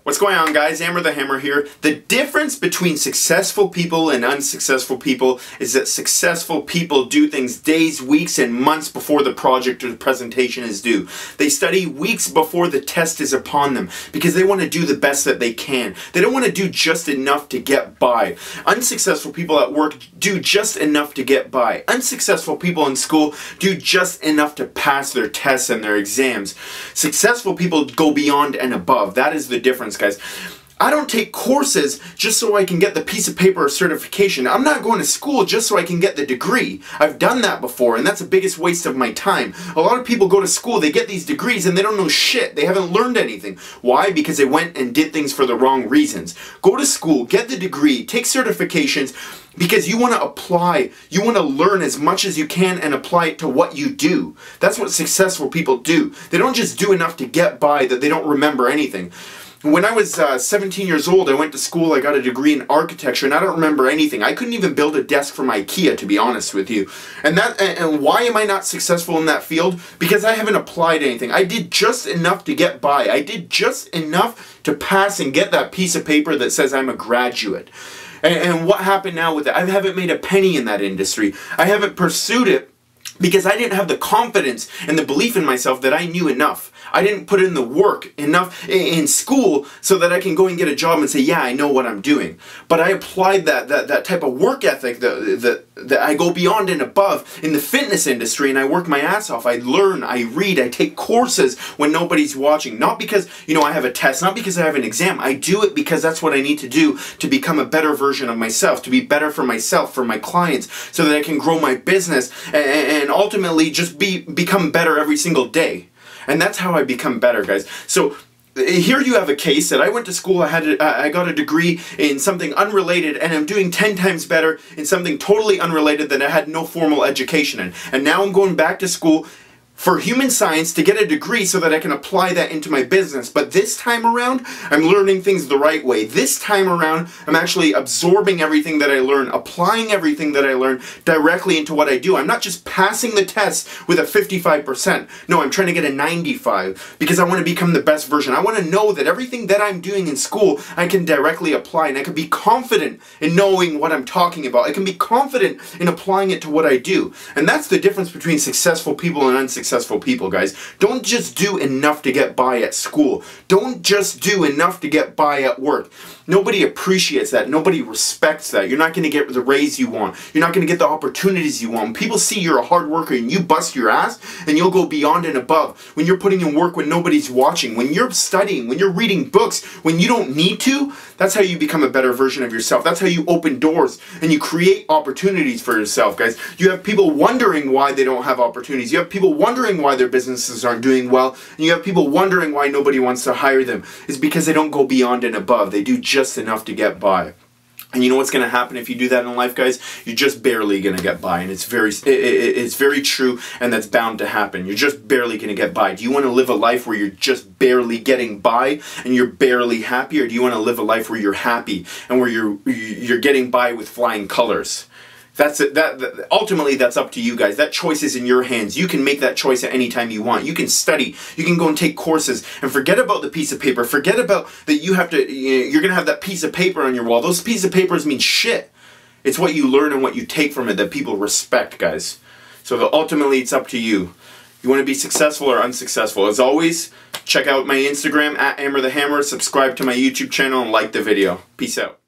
What's going on, guys? Amer the Hammer here. The difference between successful people and unsuccessful people is that successful people do things days, weeks, and months before the project or the presentation is due. They study weeks before the test is upon them because they want to do the best that they can. They don't want to do just enough to get by. Unsuccessful people at work do just enough to get by. Unsuccessful people in school do just enough to pass their tests and their exams. Successful people go beyond and above. That is the difference, guys. I don't take courses just so I can get the piece of paper or certification. I'm not going to school just so I can get the degree. I've done that before, and that's the biggest waste of my time. A lot of people go to school, they get these degrees, and they don't know shit. They haven't learned anything. Why? Because they went and did things for the wrong reasons. Go to school, get the degree, take certifications, because you want to apply, you want to learn as much as you can and apply it to what you do. That's what successful people do. They don't just do enough to get by that they don't remember anything. When I was 17 years old, I went to school, I got a degree in architecture, and I don't remember anything. I couldn't even build a desk from IKEA, to be honest with you. And why am I not successful in that field? Because I haven't applied anything. I did just enough to get by. I did just enough to pass and get that piece of paper that says I'm a graduate. And what happened now with it? I haven't made a penny in that industry. I haven't pursued it because I didn't have the confidence and the belief in myself that I knew enough. I didn't put in the work enough in school so that I can go and get a job and say, yeah, I know what I'm doing. But I applied that type of work ethic that I go beyond and above in the fitness industry, and I work my ass off. I learn, I read, I take courses when nobody's watching. Not because, I have a test, not because I have an exam. I do it because that's what I need to do to become a better version of myself, to be better for myself, for my clients, so that I can grow my business and ultimately just become better every single day. And that's how I become better, guys. So here you have a case that I went to school, I got a degree in something unrelated, and I'm doing 10 times better in something totally unrelated that I had no formal education in. And now I'm going back to school for human science to get a degree so that I can apply that into my business. But this time around, I'm learning things the right way. This time around, I'm actually absorbing everything that I learn, applying everything that I learn directly into what I do. I'm not just passing the test with a 55%. No, I'm trying to get a 95 because I want to become the best version. I want to know that everything that I'm doing in school, I can directly apply, and I can be confident in knowing what I'm talking about. I can be confident in applying it to what I do. And that's the difference between successful people and unsuccessful people, guys. Don't just do enough to get by at school. Don't just do enough to get by at work. Nobody appreciates that. Nobody respects that. You're not going to get the raise you want. You're not going to get the opportunities you want. When people see you're a hard worker and you bust your ass and you'll go beyond and above, when you're putting in work when nobody's watching, when you're studying, when you're reading books, when you don't need to, that's how you become a better version of yourself. That's how you open doors and you create opportunities for yourself, guys. You have people wondering why they don't have opportunities. You have people wondering why their businesses aren't doing well. And you have people wondering why nobody wants to hire them. It's because they don't go beyond and above. They do just enough to get by. And you know what's going to happen if you do that in life, guys? You're just barely going to get by, and it's very true, and that's bound to happen. You're just barely going to get by. Do you want to live a life where you're just barely getting by and you're barely happy, or do you want to live a life where you're happy and where you're getting by with flying colors? That's it. Ultimately, that's up to you guys. That choice is in your hands. You can make that choice at any time you want. You can study. You can go and take courses and forget about the piece of paper. Forget about that you're going to have that piece of paper on your wall. Those pieces of papers mean shit. It's what you learn and what you take from it that people respect, guys. So ultimately, it's up to you. You want to be successful or unsuccessful. As always, check out my Instagram, @Amer the Hammer. Subscribe to my YouTube channel and like the video. Peace out.